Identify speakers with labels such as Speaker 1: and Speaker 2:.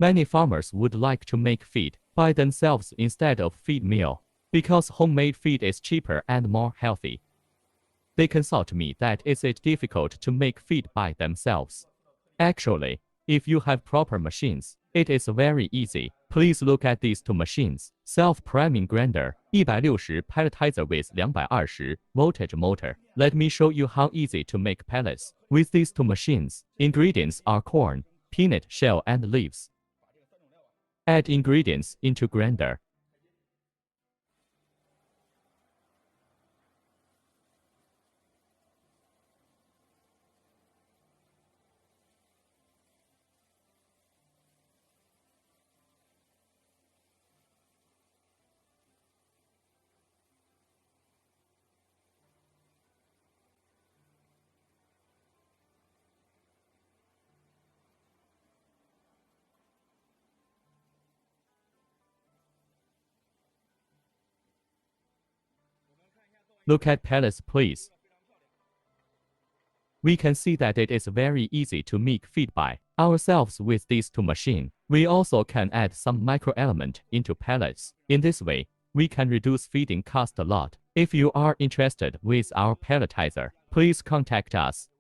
Speaker 1: Many farmers would like to make feed by themselves instead of feed mill, because homemade feed is cheaper and more healthy. They consult me that is it difficult to make feed by themselves. Actually, if you have proper machines, it is very easy. Please look at these two machines. Self-priming grinder, 160 pelletizer with 220 voltage motor. Let me show you how easy to make pellets. With these two machines, ingredients are corn, peanut shell and leaves. Add ingredients into grinder. Look at pellets, please. We can see that it is very easy to make feed by ourselves with these two machines. We also can add some microelement into pellets. In this way, we can reduce feeding cost a lot. If you are interested with our pelletizer, please contact us.